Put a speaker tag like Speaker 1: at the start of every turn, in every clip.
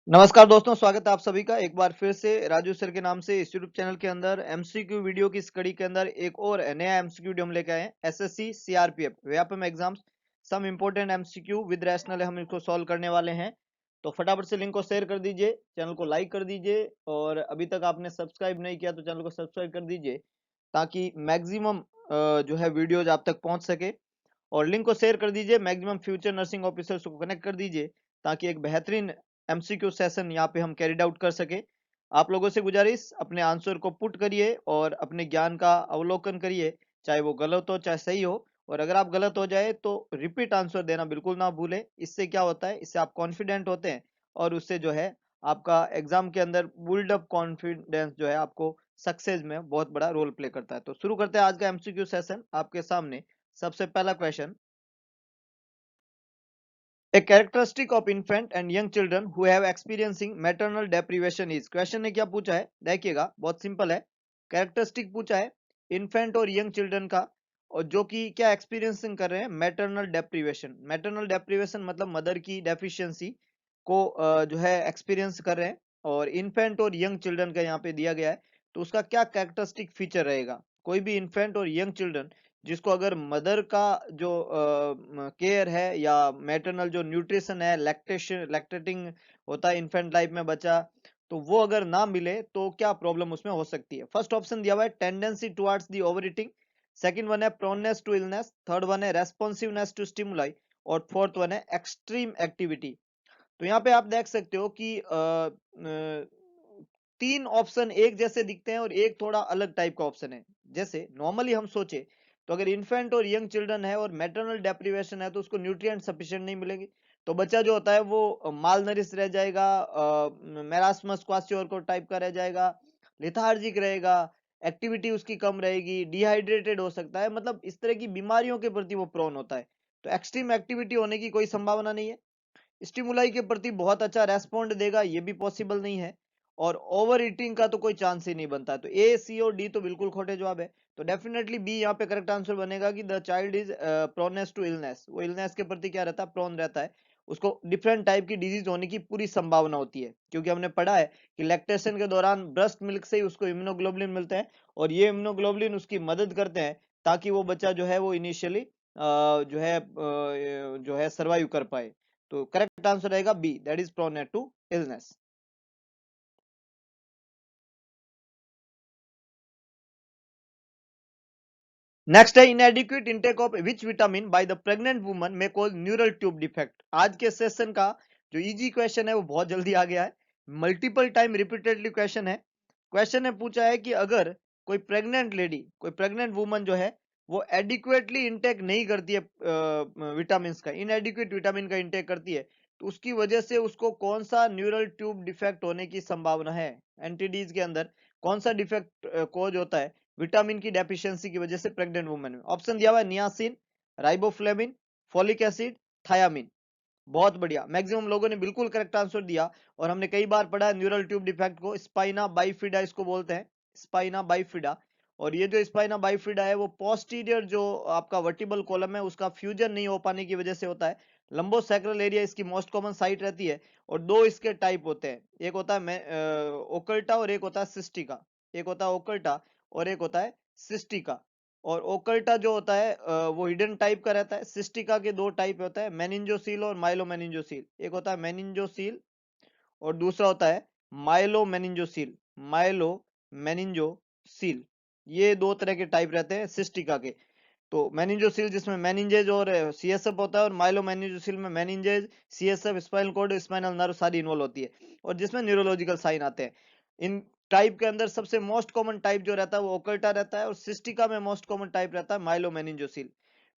Speaker 1: नमस्कार दोस्तों, स्वागत है आप सभी का एक बार फिर से राजू सर के नाम से इस यूट्यूब चैनल के अंदर एमसीक्यू वीडियो की इस कड़ी के अंदर एक और नया एमसीक्यू वीडियो हम लेके आए हैं। SSC CRPF Vyapam exams some important MCQ with rational हम इसको सॉल्व करने वाले हैं। तो फटाफट से लिंक को शेयर कर दीजिए, चैनल को लाइक कर दीजिए और अभी तक आपने सब्सक्राइब नहीं किया तो चैनल को सब्सक्राइब कर दीजिए ताकि मैक्सिमम जो है वीडियोज आप तक पहुंच सके। और लिंक को शेयर कर दीजिए, मैक्सिमम फ्यूचर नर्सिंग ऑफिसर्स को कनेक्ट कर दीजिए ताकि एक बेहतरीन एमसीक्यू सेशन यहाँ पे हम कैरिड आउट कर सके। आप लोगों से गुजारिश, अपने आंसर को पुट करिए और अपने ज्ञान का अवलोकन करिए, चाहे वो गलत हो चाहे सही हो। और अगर आप गलत हो जाए तो रिपीट आंसर देना बिल्कुल ना भूलें। इससे क्या होता है, इससे आप कॉन्फिडेंट होते हैं और उससे जो है आपका एग्जाम के अंदर बिल्ड अप कॉन्फिडेंस जो है आपको सक्सेस में बहुत बड़ा रोल प्ले करता है। तो शुरू करते हैं आज का एमसीक्यू सेशन। आपके सामने सबसे पहला question, A characteristic of infant and young children who have experiencing maternal deprivation is। Question ने क्या पूछा है, देखिएगा बहुत सिंपल है। कैरेक्टरिस्टिक पूछा है इन्फेंट और यंग चिल्ड्रन का, और जो कि क्या एक्सपीरियंसिंग कर रहे हैं, मैटरनल डेप्रीवेशन। मैटरनल डेप्रीवेशन मतलब मदर की डेफिशिएंसी को जो है एक्सपीरियंस कर रहे हैं। और इन्फेंट और यंग चिल्ड्रन का यहाँ पे दिया गया है, तो उसका क्या कैरेक्टरिस्टिक फीचर रहेगा। कोई भी इन्फेंट और यंग चिल्ड्रन जिसको अगर मदर का जो केयर है या मैटरनल जो न्यूट्रिशन है, लैक्टेशन लैक्टेटिंग होता है इन्फेंट लाइफ में बच्चा, तो वो अगर ना मिले तो क्या प्रॉब्लम उसमें हो सकती है। फर्स्ट ऑप्शन दिया हुआ है tendency towards the over eating, second one है proneness to illness, third one है रेस्पॉन्सिवनेस टू स्टिमुलाई और फोर्थ वन है एक्सट्रीम एक्टिविटी। तो यहाँ पे आप देख सकते हो कि तीन ऑप्शन एक जैसे दिखते हैं और एक थोड़ा अलग टाइप का ऑप्शन है। जैसे नॉर्मली हम सोचे तो अगर इन्फेंट और यंग चिल्ड्रन है और मैटरनल डेप्रीवेशन है तो उसको न्यूट्रिएंट सफिशिएंट नहीं मिलेगी, तो बच्चा जो होता है वो माल नरिश रह जाएगा, मेरास्मस क्वासियोरको टाइप का रह जाएगा, लिथार्जिक रहेगा, एक्टिविटी उसकी कम रहेगी, डिहाइड्रेटेड हो सकता है, मतलब इस तरह की बीमारियों के प्रति वो प्रोन होता है। तो एक्सट्रीम एक्टिविटी होने की कोई संभावना नहीं है। स्टिमुलाई के प्रति बहुत अच्छा रेस्पॉन्ड देगा, ये भी पॉसिबल नहीं है। और ओवर ईटिंग का तो कोई चांस ही नहीं बनता है। तो ए, सी और डी तो बिल्कुल खोटे जवाब है। तो डेफिनेटली बी यहाँ पे करेक्ट आंसर बनेगा कि the child is proneness to illness. वो इलनेस के प्रति क्या रहता है, प्रोन रहता है। उसको डिफरेंट टाइप की डिजीज होने की पूरी संभावना होती है, क्योंकि हमने पढ़ा है कि लैक्टेशन के दौरान ब्रेस्ट मिल्क से ही उसको इम्यूनोग्लोबुलिन मिलते हैं और ये इम्यूनोग्लोबुलिन उसकी मदद करते हैं ताकि वो बच्चा जो है वो इनिशियली जो है सर्वाइव कर पाए। तो करेक्ट आंसर रहेगा B, that is prone to illness. Next है inadequate intake of which vitamin by the pregnant woman में कॉज न्यूरल ट्यूब डिफेक्ट। आज के सेशन का जो इजी क्वेश्चन है वो बहुत जल्दी आ गया है, मल्टीपल टाइम रिपीटेडली क्वेश्चन है। क्वेश्चन ने पूछा है कि अगर कोई प्रेग्नेंट लेडी, कोई प्रेग्नेंट वुमन जो है वो एडिक्वेटली इंटेक नहीं करती है विटामिन का, इनएडिक्वेट विटामिन का इंटेक करती है, तो उसकी वजह से उसको कौन सा न्यूरल ट्यूब डिफेक्ट होने की संभावना है। एंटीडीज के अंदर कौन सा डिफेक्ट कॉज होता है विटामिन की डेफिशिएंसी की वजह से प्रेग्नेंट वुमेन में। ऑप्शन दिया हुआ है niacin, riboflavin, folic acid, thiamine. बहुत बढ़िया, मैक्सिमम लोगों ने बिल्कुल करेक्ट आंसर दिया। और हमने कई बार पढ़ा है न्यूरल ट्यूब डिफेक्ट को, स्पाइना बाइफिडा इसको बोलते हैं, स्पाइना बाइफिडा। और ये जो स्पाइना बाइफिडा है वो पोस्टीरियर जो आपका वर्टिबल कॉलम है उसका फ्यूजन नहीं हो पाने की वजह से होता है। लंबोसैक्रल एरिया इसकी मोस्ट कॉमन साइट रहती है। और दो इसके टाइप होते हैं, एक होता है ओकल्टा और एक होता है सिस्टिका। एक होता है ओकल्टा और एक होता है सिस्टिका। और ओकल्टा जो होता है वो हिडन टाइप का रहता है। सिस्टिका के दो टाइप होता है, मेनिंजोसील और माइलोमेनिंजोसील। एक होता है मेनिंजोसील और दूसरा होता है माइलोमेनिंजोसील। माइलोमेनिंजोसील, ये दो तरह के टाइप रहते हैं सिस्टिका के। तो मेनिंजोसील जिसमें मेनिंजेज और सीएसएफ होता है, और माइलोमेनिंजोसील में meninges, CSF, spinal cord, spinal nerve सारी इन्वॉल्व होती है और जिसमें न्यूरोलॉजिकल साइन आते हैं। इन टाइप के अंदर सबसे मोस्ट कॉमन टाइप जो रहता है वो ओकल्टा रहता है और सिस्टिका में मोस्ट कॉमन टाइप रहता है माइलोमेनिंजोसील।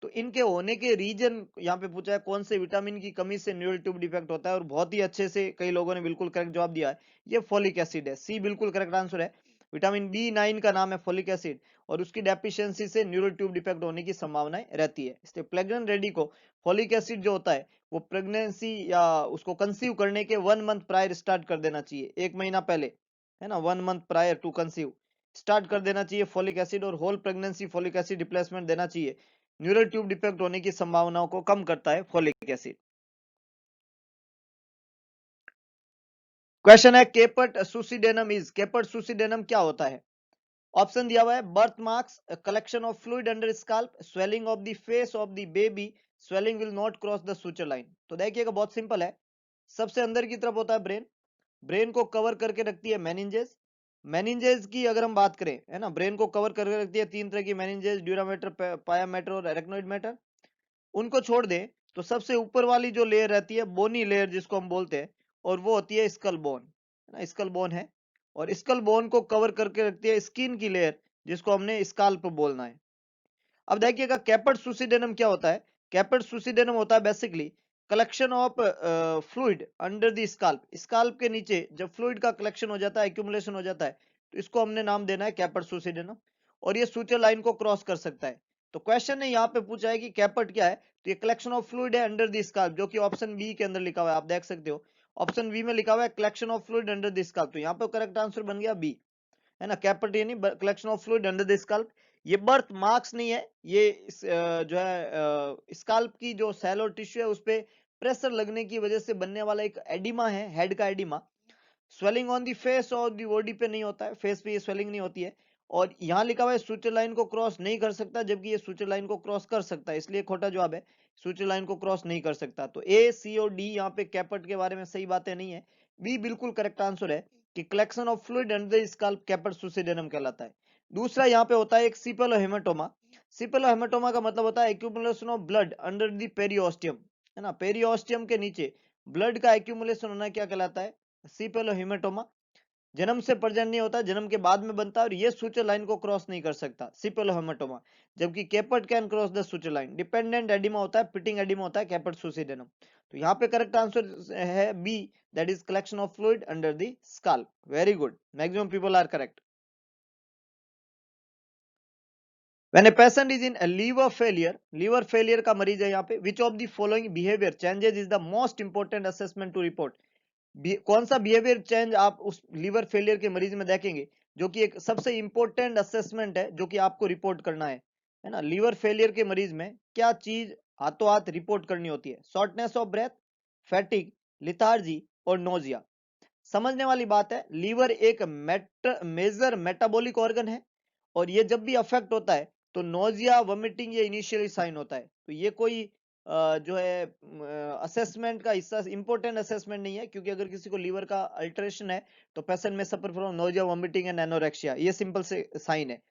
Speaker 1: तो इनके होने के रीजन यहाँ पे पूछा है कौन से विटामिन की कमी से न्यूरल ट्यूब डिफेक्ट होता है, और बहुत ही अच्छे से कई लोगों ने बिल्कुल करेक्ट जवाब दिया है, ये फोलिक एसिड है। सी बिल्कुल करेक्ट आंसर है। विटामिन बी 9 का नाम है फोलिक एसिड और उसकी डेफिशिएंसी से न्यूरल ट्यूब डिफेक्ट होने की संभावनाएं रहती है। इसलिए प्रेग्नेंट लेडी को फोलिक एसिड जो होता है वो प्रेगनेंसी या उसको कंसीव करने के 1 मंथ प्रायर स्टार्ट कर देना चाहिए, 1 महीना पहले, है ना, 1 month prior to conceive start कर देना चाहिए फोलिक एसिड। और whole pregnancy folic acid replacement देना चाहिए। न्यूरल ट्यूब डिफेक्ट होने की संभावनाओं को कम करता है फोलिक एसिड। क्वेश्चन है केपर्ट सुसिडेनम इज, केपर्ट सुसिडेनम क्या होता है? ऑप्शन दिया हुआ है birth marks, collection of fluid under scalp, swelling of the face of the baby, swelling will not cross the suture line. तो देखिएगा बहुत सिंपल है, सबसे अंदर की तरफ होता है ब्रेन, ब्रेन को कवर करके रखती है मेनिंजेस, मेनिंजेस की अगर हम बात करें है ना, ब्रेन को कवर करके रखती है तीन तरह की मेनिंजेस, ड्यूरा मैटर, पाया मैटर और एरेक्नोइड मैटर। उनको छोड़ दें तो सबसे ऊपर वाली जो लेयर रहती है बोनी लेयर जिसको हम बोलते हैं, और वो होती है स्कल बोन, है ना, स्कल बोन है, और स्कल बोन को कवर करके रखती है स्किन की लेयर जिसको हमने स्काल्प बोलना है। अब देखिएगा कैपर्ट सुसिडेनम क्या होता है? कैपर्ट सुसिडेनम होता है basically collection of fluid under the scalp, scalp के नीचे जब फ्लूइड का कलेक्शन हो जाता है, एक्यूमुलेशन हो जाता है, तो इसको हमने नाम देना है कैपर्ट सुसिडेनम, और ये सूचर लाइन को क्रॉस कर सकता है। तो क्वेश्चन ने यहाँ पे पूछा है कि कैपर्ट क्या है, तो ये कलेक्शन ऑफ फ्लूइड है अंडर द स्काल्प, जो कि ऑप्शन बी के अंदर लिखा हुआ है, आप देख सकते हो ऑप्शन बी में लिखा हुआ है collection of fluid under the scalp, तो यहाँ पे करेक्ट आंसर बन गया बी, है ना, कैपिटल यानी collection of fluid under the scalp. ये बर्थ मार्क्स नहीं है, ये जो है स्कल्प की जो सेल और टिश्यू है उस पे प्रेशर लगने की वजह से बनने वाला एक एडिमा है, हेड का oedema. Swelling on the face और दी बॉडी पे नहीं होता है, फेस पे ये स्वेलिंग नहीं होती है, और यहाँ लिखा हुआ है सूचर लाइन को क्रॉस नहीं कर सकता, जबकि ये सूचर लाइन को क्रॉस कर सकता है, इसलिए खोटा जवाब है, सूचर लाइन को क्रॉस नहीं कर सकता। तो ए सी और डी यहाँ पे कैपर्ट के बारे में सही बातें नहीं है, बी बिल्कुल करेक्ट आंसर है कि collection of fluid under the scalp caput succedaneum कहलाता है। दूसरा यहाँ पे होता है एक सिपेलोहेमेटोमा, सिपेलोहेमेटोमा का मतलब होता है accumulation of blood under the periosteum, है ना, पेरियोस्टियम के नीचे ब्लड का एक्यूमुलेशन होना क्या कहलाता है? सिपेलोहेमेटोमा। जन्म से प्रेजेंट नहीं होता, जन्म के बाद में बनता है, और ये सूचर लाइन को क्रॉस नहीं कर सकता, सिपेलोहेमेटोमा। जबकि caput can cross the suture line, dependent oedema होता है, पिटिंग एडिमा होता है कैपर्ट सुसिडेनम। तो यहाँ पे करेक्ट आंसर है B, that is collection of fluid under the scalp. Very good, maximum people are correct. When a patient is in a liver failure का मरीज है यहाँ पे, which of the following behavior changes is the most important assessment to report? कौन सा behaviour change आप उस liver failure के मरीज में देखेंगे जो कि एक सबसे इंपॉर्टेंट असेसमेंट है, जो कि आपको रिपोर्ट करना है ना, लीवर फेलियर के मरीज में क्या चीज हाथों हाथ रिपोर्ट करनी होती है? Shortness of breath, fatigue, lethargy और नोजिया। समझने वाली बात है, लीवर एक मेजर मेटाबॉलिक ऑर्गन है, और ये जब भी अफेक्ट होता है तो नोजिया, वोमिटिंग ये इनिशियली साइन होता है। तो ये कोई जो है असेसमेंट का हिस्सा, इंपॉर्टेंट असेसमेंट नहीं है, क्योंकि अगर किसी को लीवर का अल्टरेशन है तो पेशेंट में suffer from nausea, vomiting and anorexia, ये सिंपल से साइन है।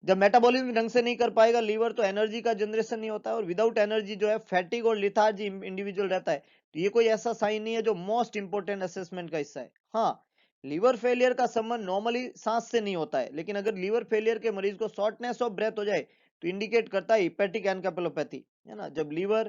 Speaker 1: जब मेटाबॉलिज्म ढंग से नहीं कर पाएगा लीवर, तो एनर्जी का जनरेशन नहीं होता है, और विदाउट एनर्जी जो है फैटिग और लिथार्जी इंडिविजुअल रहता है। तो ये कोई ऐसा साइन नहीं है जो मोस्ट इंपोर्टेंट असेसमेंट का हिस्सा है। हाँ, लीवर फेलियर का संबंध नॉर्मली सांस से नहीं होता है, लेकिन अगर लीवर फेलियर के मरीज को शॉर्टनेस ऑफ ब्रेथ हो जाए तो इंडिकेट करता है हिपेटिक एनकेफेलोपैथी, है ना। जब लीवर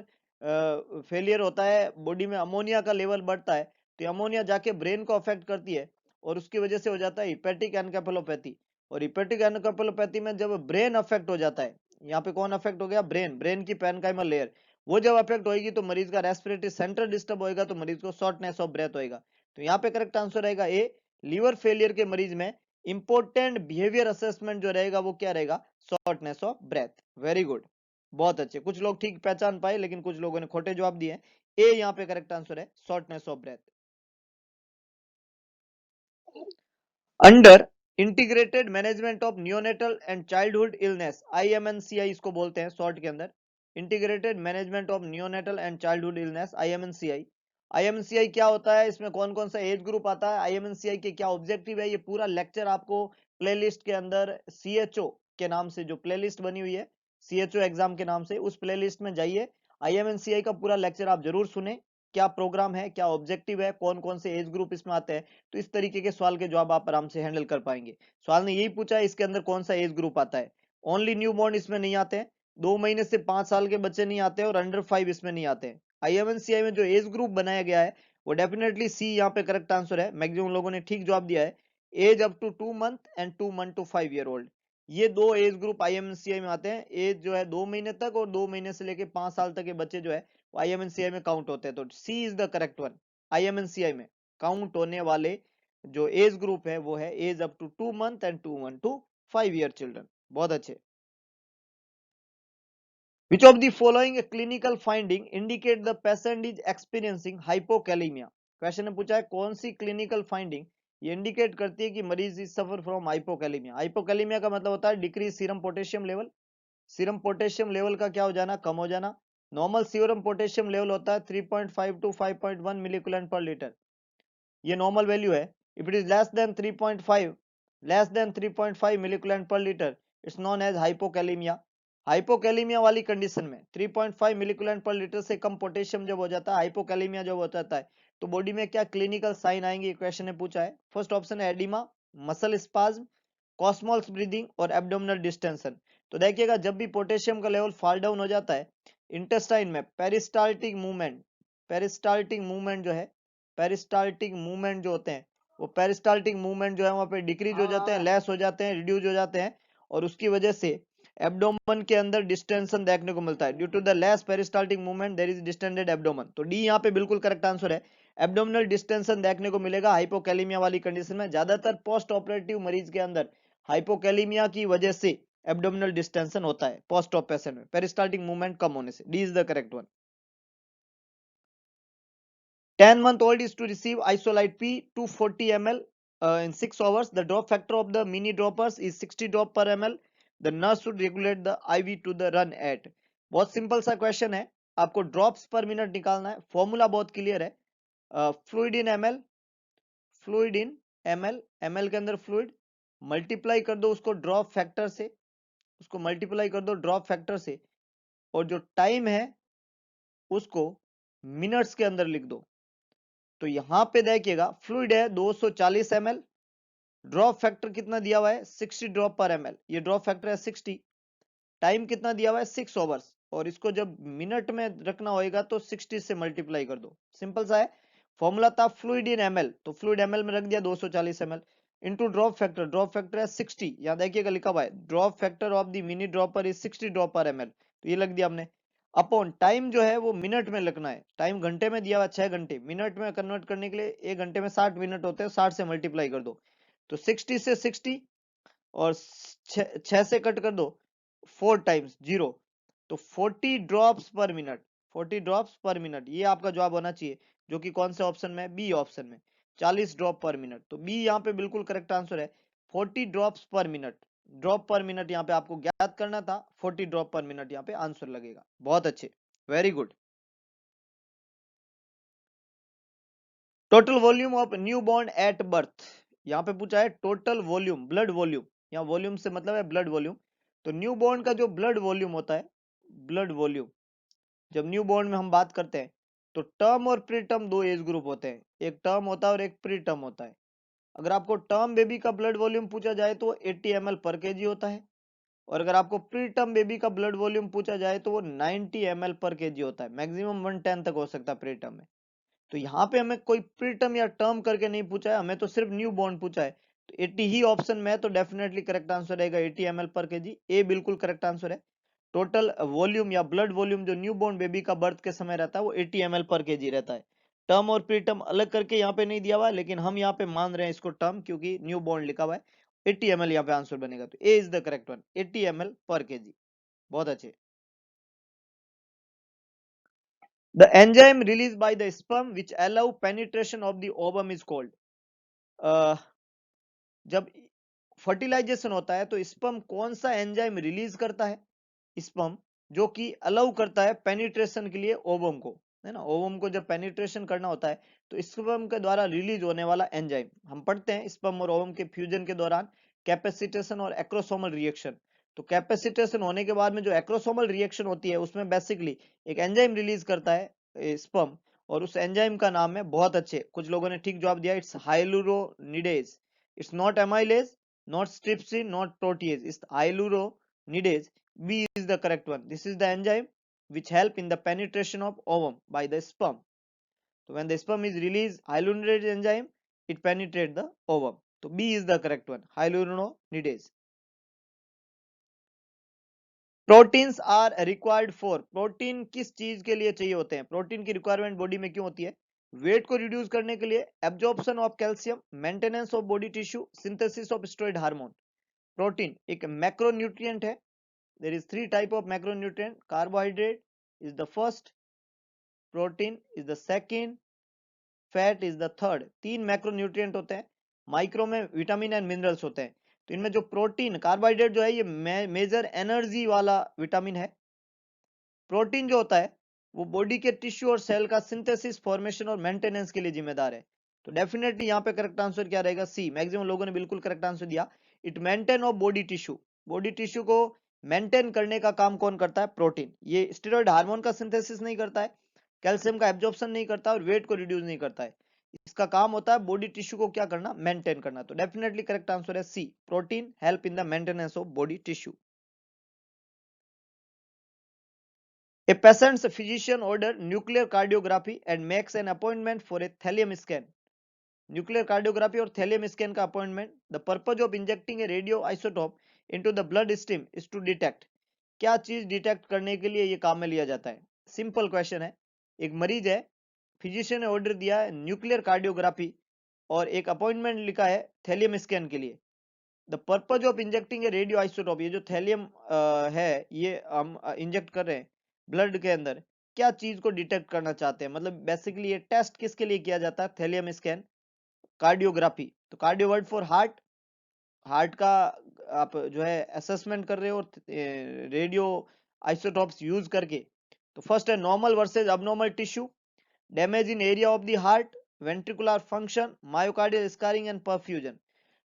Speaker 1: फेलियर होता है, बॉडी में अमोनिया का लेवल बढ़ता है, तो अमोनिया जाके ब्रेन को अफेक्ट करती है, और उसकी वजह से हो जाता है हिपेटिक एनकेफेलोपैथी। और हिपेटिक एनकेफेलोपैथी में जब ब्रेन अफेक्ट हो जाता है, यहाँ पे कौन अफेक्ट हो गया? ब्रेन, ब्रेन की पेनकाइमल लेयर, वो जब अफेक्ट होगी तो मरीज का रेस्पिरेटरी सेंटर डिस्टर्ब होएगा, तो मरीज को शॉर्टनेस ऑफ ब्रेथ होएगा। तो यहाँ पे करेक्ट आंसर रहेगा ए, लीवर फेलियर के मरीज में इंपॉर्टेंट बिहेवियर असेसमेंट जो रहेगा वो क्या रहेगा? Shortness of breath. Very good, बहुत अच्छे, कुछ लोग ठीक पहचान पाए लेकिन कुछ लोगों ने खोटे जवाब दिए। ए यहाँ पे करेक्ट आंसर है shortness of breath. Under integrated management of neonatal and childhood illness, IMNCI इसको बोलते हैं शॉर्ट के अंदर, integrated management of neonatal and childhood illness, IMNCI। IMNCI क्या होता है, इसमें कौन कौन सा एज ग्रुप आता है, IMNCI के क्या ऑब्जेक्टिव है, ये पूरा लेक्चर आपको प्लेलिस्ट के अंदर CHO के नाम से जो प्लेलिस्ट बनी हुई है, CHO एग्जाम के नाम से, उस प्लेलिस्ट में जाइए, IMNCI का पूरा लेक्चर आप जरूर सुने, क्या प्रोग्राम है, क्या ऑब्जेक्टिव है, कौन कौन से एज ग्रुप इसमें आते हैं, तो इस तरीके के सवाल के जवाब आप आराम से हैंडल कर पाएंगे। सवाल ने यही पूछा है इसके अंदर कौन सा एज ग्रुप आता है, ओनली न्यू बॉर्न इसमें नहीं आते हैं, 2 महीने से 5 साल के बच्चे नहीं आते हैं, और अंडर 5 इसमें नहीं आते हैं। IMNCI में जो एज ग्रुप बनाया गया है वो डेफिनेटली सी यहाँ पे करेक्ट आंसर है, मैक्सिमम लोगों ने ठीक जवाब दिया है, age up to 2 month and 2 month to 5 year old, ये दो एज ग्रुप IMNCI में आते हैं। एज जो है 2 महीने तक, और 2 महीने से लेके 5 साल तक के बच्चे जो है IMNCI में काउंट होते हैं, तो C is the correct one. IMNCI में काउंट होने वाले जो एज ग्रुप है वो है age up to 2 month and 2 month to 5 year children. बहुत अच्छे। Which of the following clinical finding indicate the patient is experiencing hypokalemia? Question ने पूछा है कौन सी क्लिनिकल फाइंडिंग ये इंडिकेट करती है कि मरीज is suffer from hypokalemia. Hypokalemia का मतलब होता है decrease serum potassium level. Serum potassium level का क्या हो जाना, कम हो जाना। नॉर्मल सीरम पोटेशियम लेवल होता है 3.5 टू 5.1 मिलीकुलेंट पर लीटर, ये नॉर्मल वैल्यू है। If it is less than 3.5 milliequivalent per litre, it's known as hypokalemia. Hypokalemia वाली कंडीशन में 3.5 मिलीकुलेंट पर लीटर से कम पोटेशियम जब हो जाता है, हाइपोकैलेमिया जब हो जाता है, तो बॉडी में क्या क्लिनिकल साइन आएंगे, क्वेश्चन ने पूछा है। फर्स्ट ऑप्शन है एडिमा, मसल स्पाज्म, कॉस्मोल्स ब्रीदिंग और एब्डोमिनल डिस्टेंशन। तो देखिएगा जब भी पोटेशियम का लेवल फॉल डाउन हो जाता है इंटेस्टाइन में, पेरिस्टाल्टिक मूवमेंट जो है, पेरिस्टाल्टिक मूवमेंट जो होते हैं, वो पेरिस्टाल्टिक मूवमेंट जो है वहां पे डिक्रीज हो जाते हैं, लेस हो जाते हैं, रिड्यूस हो जाते हैं, और उसकी वजह से एब्डोमन के अंदर डिस्टेंशन देखने को मिलता है। Due to the less peristaltic movement there is distended abdomen. तो डी यहाँ पे बिल्कुल करेक्ट आंसर है। एब्डोमिनल डिस्टेंशन देखने को मिलेगा हाइपोकैलेमिया वाली कंडीशन में। ज्यादातर पोस्ट ऑपरेटिव मरीज के अंदर हाइपोकैलेमिया की वजह से एब्डोमिनल डिस्टेंशन होता है पोस्ट ऑप पेशेंट में, पेरिस्टाल्टिक मूवमेंट कम होने से। D is the correct one. 10-month-old is to receive isolite P 240 ml in 6 hours. The drop factor of the mini droppers is 60 drop per ml. The nurse should regulate the IV to the run at. बहुत simple सा question है, आपको drops पर minute निकालना है। Formula बहुत clear है, fluid in ML, fluid in ML, ML के अंदर फ्लूइड, मल्टीप्लाई कर दो उसको ड्रॉप फैक्टर से, उसको मल्टीप्लाई कर दो ड्रॉप फैक्टर से, और जो टाइम है उसको मिनट्स के अंदर लिख दो। तो यहां पे देखिएगा फ्लूइड है 240 ml, ड्रॉप फैक्टर कितना दिया हुआ है 60 ड्रॉप पर ml, ये ड्रॉप फैक्टर है 60, टाइम कितना दिया हुआ है 6 आवर्स, और इसको जब मिनट में रखना होएगा तो 60 से मल्टीप्लाई कर दो। सिंपल सा है। फॉर्मूला था फ्लूइड इन ml, तो फ्लूइड ml में रख दिया 240 ml into drop factor, drop factor है 60, यहाँ देखिएगा लिखा हुआ है drop factor of the mini dropper is 60 drop पर ml, तो ये लग दिया हमने। अपॉन टाइम जो है वो मिनट में लिखना है, टाइम घंटे में दिया हुआ 6 घंटे, मिनट में कन्वर्ट करने के लिए 1 घंटे में 60 मिनट होते हैं, 60 से मल्टीप्लाई कर दो, तो 60 से 60 और 6 से कट कर दो 4 टाइम्स 0, तो 40 ड्रॉप्स पर मिनट, 40 ड्रॉप्स पर मिनट, ये आपका जवाब होना चाहिए, जो कि कौन से ऑप्शन में, बी ऑप्शन में, 40 ड्रॉप पर मिनट। तो बी यहाँ पे बिल्कुल करेक्ट आंसर है, 40 ड्रॉप्स पर मिनट। ड्रॉप पर मिनट यहाँ पे आपको ज्ञात करना था, 40 ड्रॉप पर मिनट यहाँ पे आंसर लगेगा। बहुत अच्छे, very good. Total volume of new born at birth, यहाँ पे पूछा है टोटल वॉल्यूम, ब्लड वॉल्यूम, यहाँ वॉल्यूम से मतलब है ब्लड वॉल्यूम। तो न्यू बॉर्न का जो ब्लड वॉल्यूम होता है, ब्लड वॉल्यूम, जब न्यू बॉर्न में हम बात करते हैं तो टर्म और प्री टर्म दो एज ग्रुप होते हैं, एक टर्म होता है और एक प्री टर्म होता है। अगर आपको टर्म बेबी का ब्लड वॉल्यूम पूछा जाए तो 80 ml पर केजी होता है, और अगर आपको प्री टर्म बेबी का ब्लड वॉल्यूम पूछा जाए तो वो 90 ml पर केजी होता है, मैक्सिमम 110 तक हो सकता है प्री टर्म में। तो यहाँ पे हमें कोई प्री टर्म या टर्म करके नहीं पूछा है, हमें तो सिर्फ न्यू बॉर्न पूछा है, तो 80 ही ऑप्शन में है, तो डेफिनेटली करेक्ट आंसर रहेगा 80 ml पर केजी, ए बिल्कुल करेक्ट आंसर है। टोटल वॉल्यूम या ब्लड वॉल्यूम जो न्यू बॉर्न बेबी का बर्थ के समय रहता है वो 80 ml पर केजी रहता है। टर्म और प्री टर्म अलग करके यहाँ पे नहीं दिया हुआ है, लेकिन हम यहाँ पे मान रहे हैं इसको टर्म, क्योंकि न्यू बॉर्न लिखा हुआ है। 80 ml यहाँ पे आंसर बनेगा, तो A is the correct one, 80 ml पर केजी। बहुत अच्छे। The enzyme released by the sperm which allow penetration of the ovum is called, जब फर्टिलाइजेशन होता है तो स्पर्म कौन सा एंजाइम रिलीज करता है, स्पर्म जो कि अलाउ करता है पेनिट्रेशन के लिए ओवम को, है ना, ओवम को जब पेनिट्रेशन करना होता है तो स्पर्म के द्वारा रिलीज होने वाला एंजाइम, हम पढ़ते हैं स्पर्म और ओवम के फ्यूजन के दौरान कैपेसिटेशन और एक्रोसोमल रिएक्शन। तो कैपेसिटेशन होने के बाद में जो एक्रोसोमल रिएक्शन होती है उसमें बेसिकली एक एंजाइम रिलीज करता है स्पर्म, और उस एंजाइम का नाम है, बहुत अच्छे कुछ लोगों ने ठीक जवाब दिया, it's hyaluronidase. It's not amylase, not trypsin, not protease. It's hyaluronidase. B is the correct one. This is the enzyme which help in the penetration of ovum by the sperm. So when the sperm is released, hyaluronidase enzyme, it penetrate the ovum. So B is the correct one. Hyaluronidase. Proteins are required for, protein किस चीज के लिए चाहिए होते हैं, protein की requirement body में क्यों होती है, वेट को रिड्यूस करने के लिए, absorption of calcium, maintenance of body tissue, synthesis of steroid hormone. Protein एक मैक्रोन्यूट्रिएंट है, there is 3 type of macronutrient, carbohydrate is the first, protein is the second, fat is the third. 3 macronutrient होते हैं, micro में vitamin and minerals होते हैं। तो इनमें जो प्रोटीन, कार्बोहाइड्रेट जो है ये मेजर एनर्जी वाला विटामिन है। प्रोटीन जो होता है वो बॉडी के टिश्यू और सेल का सिंथेसिस, फॉर्मेशन और मेंटेनेंस के लिए जिम्मेदार है। तो डेफिनेटली यहाँ पे करेक्ट आंसर क्या रहेगा? सी। मैक्सिमम लोगों ने बिल्कुल करेक्ट आंसर दिया। It maintain of body tissue. Body tissue को मेंटेन करने का काम कौन करता है? प्रोटीन। ये स्टेरॉइड हार्मोन का सिंथेसिस नहीं करता है, कैल्शियम का एब्जॉर्प्शन नहीं करता और वेट को रिड्यूस नहीं करता है। इसका काम होता है बॉडी टिश्यू को क्या करना? मेंटेन करना। तो डेफिनेटली करेक्ट आंसर है C, protein help in the maintenance of body tissue. A patient's physician ordered nuclear cardiography and makes an appointment for a thallium scan. Nuclear cardiography और thallium scan का appointment. The purpose of injecting a radio isotope into the blood stream is to detect. क्या चीज detect करने के लिए ये काम में लिया जाता है? सिंपल क्वेश्चन है। एक मरीज है, फिजिशियन ने ऑर्डर दिया है न्यूक्लियर कार्डियोग्राफी और एक अपॉइंटमेंट लिखा है थैलियम स्कैन के लिए। The purpose of injecting a radio isotope, ये जो थैलियम है ये हम इंजेक्ट कर रहे हैं ब्लड के अंदर, क्या चीज को डिटेक्ट करना चाहते हैं? मतलब बेसिकली ये टेस्ट किसके लिए किया जाता है? Thallium scan, cardiography. तो cardio word for heart, heart का आप जो है असेसमेंट कर रहे हो रेडियो आइसोटोप्स यूज करके। तो फर्स्ट है normal versus abnormal tissue, damage in area of the heart, ventricular function, myocardial scarring and perfusion.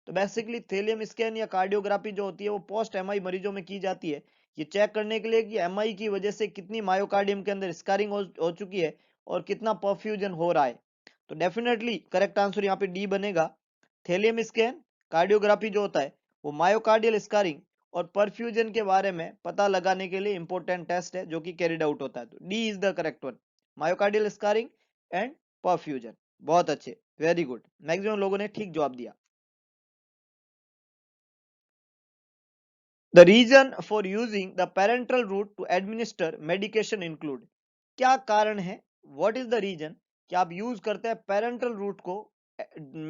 Speaker 1: तो बेसिकली थैलियम स्कैन या कार्डियोग्राफी जो होती है वो पोस्ट एमआई मरीजों में की जाती है। ये चेक करने के लिए कि एमआई की वजह से कितनी मायोकार्डियम के अंदर स्कारिंग हो चुकी है और कितना परफ्यूजन हो रहा है। तो डेफिनेटली करेक्ट आंसर यहाँ पे डी बनेगा। थैलियम स्कैन, कार्डियोग्राफी जो होता है वो मायोकार्डियल स्कारिंग और परफ्यूजन के बारे में पता लगाने के लिए इंपॉर्टेंट टेस्ट है जो कि कैरिड आउट होता है। तो D is the correct one, myocardial scarring and perfusion. बहुत अच्छे, वेरी गुड, मैक्सिमम लोगों ने ठीक जवाब दिया। The reason for using the parenteral route to administer medication include। क्या कारण है? What is the reason कि आप यूज करते हैं पेरेंटल रूट को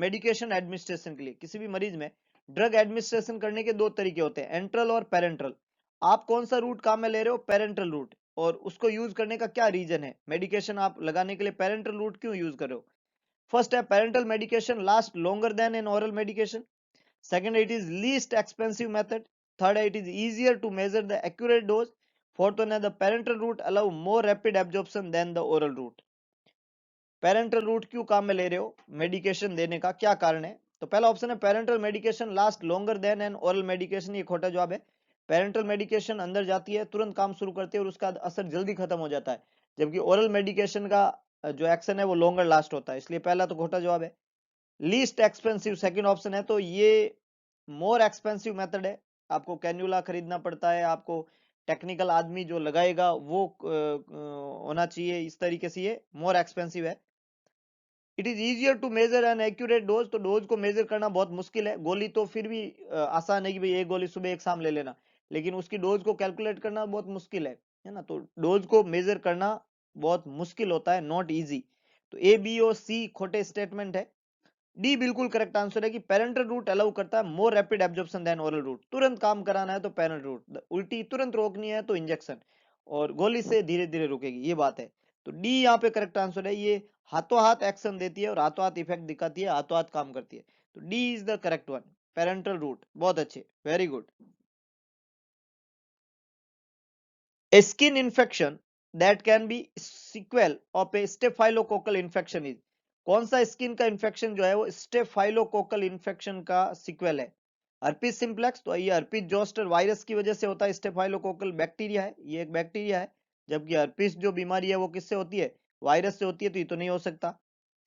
Speaker 1: मेडिकेशन एडमिनिस्ट्रेशन के लिए? किसी भी मरीज में ड्रग एडमिनिस्ट्रेशन करने के दो तरीके होते हैं, एंट्रल और पेरेंटल। आप कौन सा रूट काम में ले रहे हो? Parenteral route. और उसको यूज करने का क्या रीजन है? मेडिकेशन आप लगाने के लिए पेरेंटल रूट क्यों यूज कर रहे हो? फर्स्ट है parental medication last longer than N oral medication. Second, it is least expensive method. Third, it is easier to measure the accurate dose. Fourth one, the parenteral route allow more rapid absorption than the oral route. Parenteral route क्यों काम में ले रहे हो? Medication देने का क्या कारण है? तो पहला ऑप्शन है parental medication last longer than N oral medication. ये खोटा जवाब है। पेरेंटल मेडिकेशन अंदर जाती है, तुरंत काम शुरू करती है और उसका असर जल्दी खत्म हो जाता है, जबकि ओरल मेडिकेशन का जो एक्शन है वो लॉन्गर लास्ट होता है, इसलिए पहला तो खोटा जवाब है। लीस्ट एक्सपेंसिव सेकंड ऑप्शन है, तो ये मोर एक्सपेंसिव मेथड है। आपको कैन्यूला खरीदना पड़ता है, आपको टेक्निकल आदमी जो लगाएगा वो होना चाहिए, इस तरीके से ये मोर एक्सपेंसिव है। It is easier to measure an accurate dose, तो डोज को मेजर करना बहुत मुश्किल है। गोली तो फिर भी आसान है कि भाई एक गोली सुबह एक शाम ले लेना, लेकिन उसकी डोज को कैलकुलेट करना बहुत मुश्किल है ना। तो डोज को मेजर करना बहुत मुश्किल होता है, नॉट इजी। तो ए, बी और सी खोटे स्टेटमेंट है। डी बिल्कुल करेक्ट आंसर है कि पेरेंटल रूट अलाउ करता है more rapid absorption than oral route. तुरंत काम कराना है तो पेरेंटल रूट, उल्टी तुरंत रोकनी है तो इंजेक्शन, और गोली से धीरे धीरे रुकेगी, ये बात है। तो डी यहाँ पे करेक्ट आंसर है। ये हाथों हाथ एक्शन देती है और हाथों हाथ इफेक्ट दिखाती है, हाथों हाथ काम करती है। तो D is the correct one, parenteral route. बहुत अच्छे, very good. A skin infection that can be sequel of a staphylococcal infection is। कौन सा स्किन का इंफेक्शन जो है वो स्टेफाइलोकोकल इंफेक्शन का सीक्वल है? हर्पिस सिंप्लेक्स, तो ये हर्पिस जोस्टर वायरस की वजह से होता है। स्टेफाइलोकोकल बैक्टीरिया है, ये एक बैक्टीरिया है, जबकि हर्पिस जो बीमारी है वो किससे होती है? वायरस से होती है, तो ये तो नहीं हो सकता।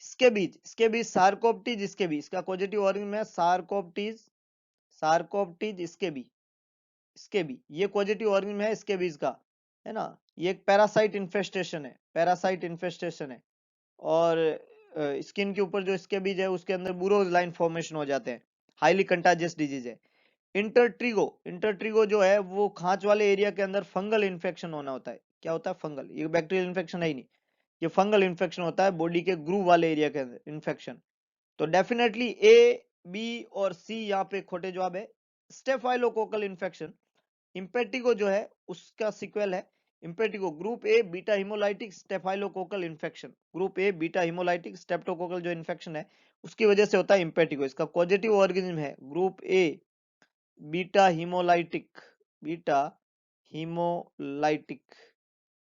Speaker 1: इसके बीच सार्कोप्टीज, इसके बीच इसका पॉजिटिव ऑर्गन में सार्कोप्टीज, सार्कोप्टीज इसके भी ये पॉजिटिव ऑर्गन है, इसके भी इसका है ना। ये एक पैरासाइट इन्फेस्टेशन है, पैरासाइट इन्फेस्टेशन है। और स्किन के ऊपर जो इसके बीज है उसके अंदर बुरोज लाइन फॉर्मेशन हो जाते हैं, हाईली कंटाजियस डिजीज है। इंटरट्रीगो जो है वो खांच वाले एरिया के अंदर फंगल इन्फेक्शन होना होता है। क्या होता है? फंगल। ये बैक्टीरियल इन्फेक्शन है ही नहीं, ये फंगल इन्फेक्शन होता है बॉडी के ग्रूव वाले एरिया के अंदर इन्फेक्शन। तो डेफिनेटली ए, बी और सी यहाँ पे खोटे जवाब है। स्टेफाइलोकोकल इन्फेक्शन इम्पेटिगो जो है उसका सीक्वल है। Impetigo group A beta haemolytic staphylococcal infection, group A beta haemolytic streptococcal जो इन्फेक्शन है उसकी वजह से होता है इम्पेटिगो। इसका पॉजिटिव ऑर्गेनिज्म है group A beta haemolytic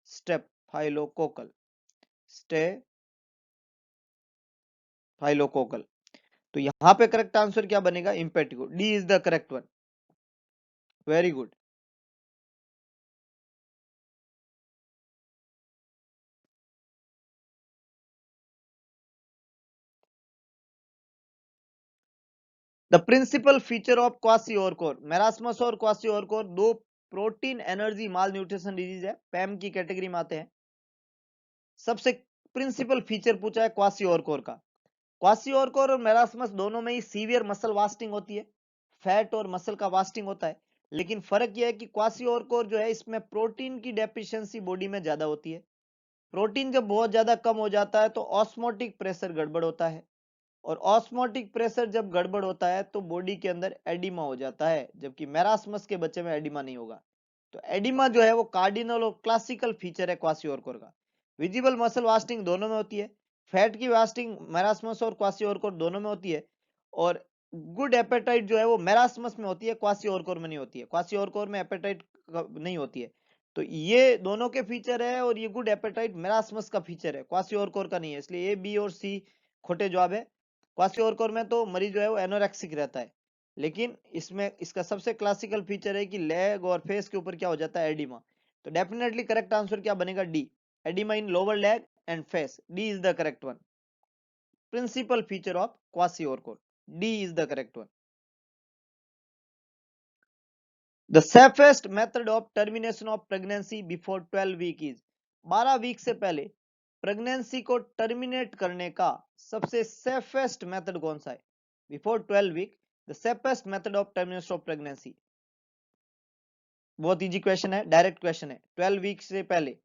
Speaker 1: staphylococcal staphylococcal. तो यहां पे करेक्ट आंसर क्या बनेगा? Impetigo, D is the correct one. Very good. The principal feature of kwashiorkor, marasmus और क्वासियोरकोर दो protein energy malnutrition disease है, पैम की कैटेगरी में आते हैं। सबसे प्रिंसिपल फीचर पूछा है क्वासियोरकोर का। क्वासियोरकोर और मेरास्मस दोनों में ही सीवियर मसल वास्टिंग होती है, फैट और मसल का वास्टिंग होता है, लेकिन फर्क यह है कि क्वासियोरकोर जो है इसमें प्रोटीन की डेफिशिएंसी बॉडी में ज्यादा होती है। प्रोटीन जब बहुत ज्यादा कम हो जाता है तो ऑस्मोटिक प्रेशर गड़बड़ होता है, और ऑस्मोटिक प्रेशर जब गड़बड़ होता है तो बॉडी के अंदर एडिमा हो जाता है, जबकि मेरास्मस के बच्चे में एडिमा नहीं होगा। तो एडिमा जो है वो कार्डिनल और क्लासिकल फीचर है क्वासियोरकोर का। विजिबल मसल वास्टिंग दोनों में होती है, फैट की वास्टिंग मेरास्मस और क्वासियोरकोर दोनों में होती है, और गुड एपेटाइट जो है वो मेरास्मस में होती है, क्वासियोरकोर में नहीं होती है। क्वासियोरकोर में एपेटाइट नहीं होती है। तो ये दोनों के फीचर है, और ये गुड एपेटाइट मेरास्मस का फीचर है, क्वासियोरकोर का नहीं है। इसलिए ए, बी और सी खोटे जवाब है। क्वासियोरकोर में तो मरीज जो है वो एनोरेक्सिक रहता है, लेकिन इसमें इसका सबसे क्लासिकल फीचर है कि लेग और फेस के ऊपर क्या हो जाता है? एडिमा। तो डेफिनेटली करेक्ट आंसर क्या बनेगा? D, oedema in lower leg and face, D is the correct one. Principal feature of kwashiorkor, D is the correct one. The safest method of termination of pregnancy before 12 week is, 12 week से पहले pregnancy को terminate करने का सबसे सेफेस्ट method कौन सा है? Before 12 week the safest method of termination of pregnancy. बहुत इजी क्वेश्चन है, डायरेक्ट क्वेश्चन है। 12 वीक से पहले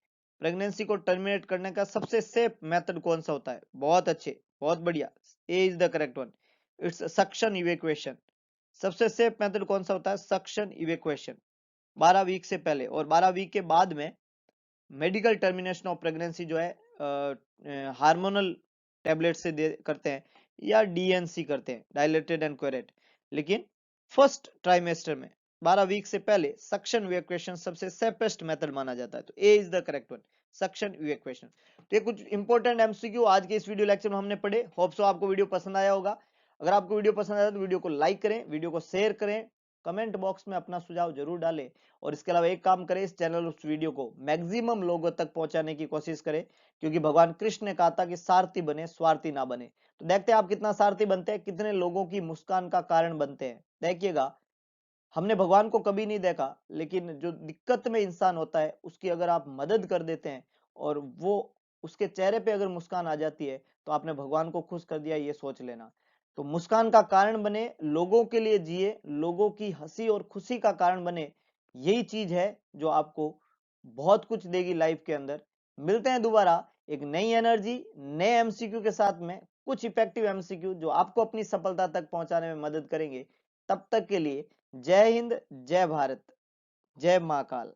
Speaker 1: प्रेगनेंसी को टर्मिनेट करने का सबसे सेफ मेथड कौन सा होता है? बहुत अच्छे, बहुत बढ़िया, A is the correct one, it's suction evacuation. सबसे सेफ मेथड कौन सा होता है? Suction evacuation. 12 वीक से पहले, और 12 वीक के बाद में मेडिकल टर्मिनेशन ऑफ प्रेगनेंसी जो है हार्मोनल टेबलेट से करते हैं, या डीएनसी करते हैं, डायलेटेड एंड क्वेरेट। लेकिन फर्स्ट ट्राइमेस्टर में 12 वीक से पहले सक्शन इवैक्यूएशन सबसे सेफेस्ट मेथड माना जाता है। तो A is the correct one, suction evacuation. तो ये कुछ इंपॉर्टेंट एमसीक्यू आज के इस वीडियो लेक्चर में हमने पढ़े। होप सो आपको वीडियो पसंद आया होगा। अगर आपको वीडियो पसंद आया तो वीडियो को लाइक करें, वीडियो को शेयर करें, कमेंट बॉक्स में अपना सुझाव जरूर डालें, और इसके अलावा एक काम करें, इस चैनल उस वीडियो को मैक्सिमम लोगों तक पहुंचाने की कोशिश करें, क्योंकि भगवान कृष्ण ने कहा था कि सारथी बने, स्वार्थी ना बने। तो देखते हैं आप कितना सारथी बनते हैं, कितने लोगों की मुस्कान का कारण बनते हैं। देखिएगा, हमने भगवान को कभी नहीं देखा, लेकिन जो दिक्कत में इंसान होता है उसकी अगर आप मदद कर देते हैं और वो उसके चेहरे पे अगर मुस्कान आ जाती है, तो आपने भगवान को खुश कर दिया, ये सोच लेना। तो मुस्कान का कारण बने, लोगों के लिए जिए, लोगों की हंसी और खुशी का कारण बने, यही चीज है जो आपको बहुत कुछ देगी लाइफ के अंदर। मिलते हैं दोबारा एक नई एनर्जी, नए एमसीक्यू के साथ में, कुछ इफेक्टिव एमसीक्यू जो आपको अपनी सफलता तक पहुंचाने में मदद करेंगे। तब तक के लिए जय हिंद, जय भारत, जय महाकाल।